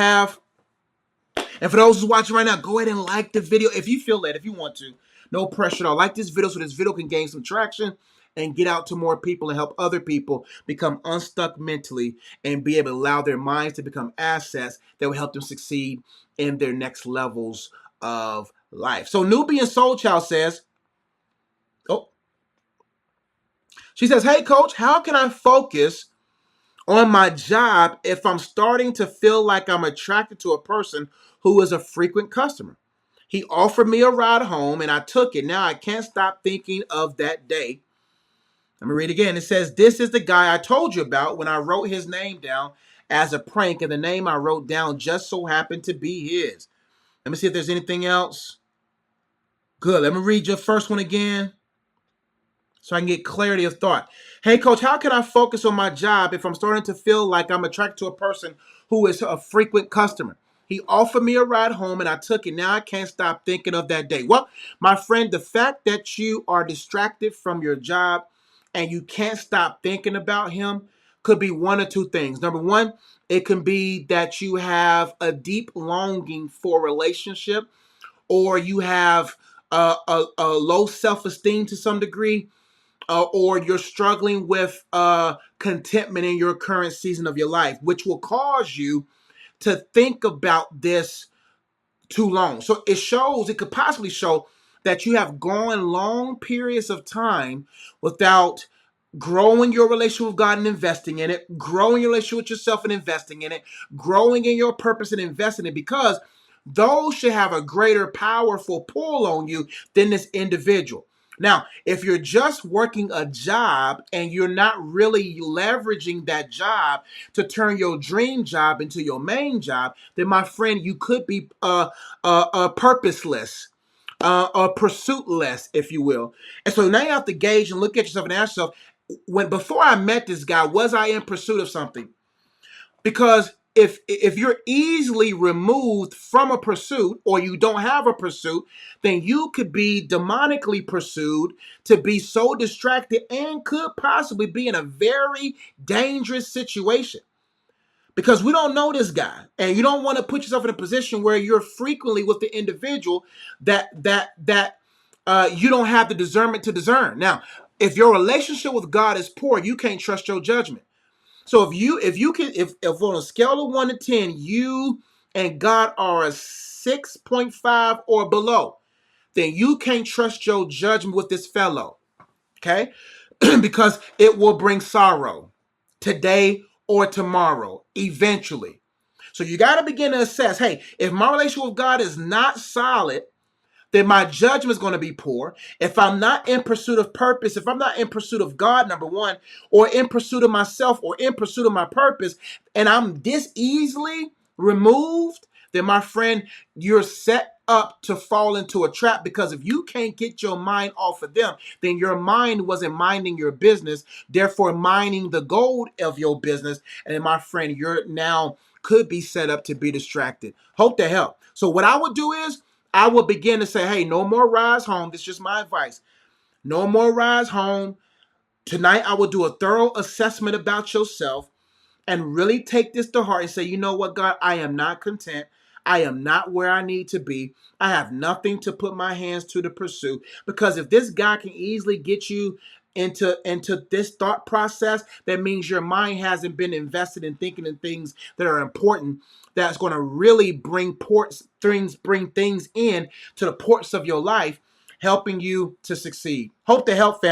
have. And for those who's watching right now, go ahead and like the video if you feel that, if you want to. No pressure at all. Like this video so this video can gain some traction and get out to more people and help other people become unstuck mentally and be able to allow their minds to become assets that will help them succeed in their next levels of life. So Nubian Soul Child says, she says, hey coach, how can I focus on my job if I'm starting to feel like I'm attracted to a person who is a frequent customer? He offered me a ride home and I took it. Now I can't stop thinking of that day. Let me read again. It says, this is the guy I told you about when I wrote his name down as a prank, and the name I wrote down just so happened to be his. Let me see if there's anything else. Good. Let me read your first one again so I can get clarity of thought. Hey, coach, how can I focus on my job if I'm starting to feel like I'm attracted to a person who is a frequent customer? He offered me a ride home and I took it. Now I can't stop thinking of that day. Well, my friend, the fact that you are distracted from your job and you can't stop thinking about him could be one or two things. Number one, it can be that you have a deep longing for a relationship, or you have a low self-esteem to some degree, or you're struggling with contentment in your current season of your life, which will cause you to think about this too long. So it could possibly show that you have gone long periods of time without growing your relationship with God and investing in it, growing your relationship with yourself and investing in it, growing in your purpose and investing in it, because those should have a greater powerful pull on you than this individual. Now, if you're just working a job and you're not really leveraging that job to turn your dream job into your main job, then my friend, you could be purposeless, pursuitless, if you will. And so now you have to gauge and look at yourself and ask yourself, before I met this guy, was I in pursuit of something? Because if you're easily removed from a pursuit, or you don't have a pursuit, then you could be demonically pursued to be so distracted and could possibly be in a very dangerous situation. Because we don't know this guy, and you don't want to put yourself in a position where you're frequently with the individual that you don't have the discernment to discern. Now, if your relationship with God is poor, you can't trust your judgment. So if on a scale of 1 to 10, you and God are a 6.5 or below, then you can't trust your judgment with this fellow. Okay? Because it will bring sorrow today or tomorrow, eventually. So you got to begin to assess, hey, if my relationship with God is not solid, then my judgment is going to be poor. If I'm not in pursuit of purpose, if I'm not in pursuit of God, number one, or in pursuit of myself, or in pursuit of my purpose, and I'm this easily removed, then my friend, you're set up to fall into a trap. Because if you can't get your mind off of them, then your mind wasn't minding your business, therefore minding the goal of your business. And my friend, you're now could be set up to be distracted. Hope to help. So what I would do is, I will begin to say, hey, no more rides home. This is just my advice. No more rides home. Tonight, I will do a thorough assessment about yourself and really take this to heart and say, you know what, God, I am not content. I am not where I need to be. I have nothing to put my hands to pursue. Because if this guy can easily get you into this thought process, that means your mind hasn't been invested in thinking in things that are important, that's going to really bring things in to the ports of your life, helping you to succeed. Hope to help, family.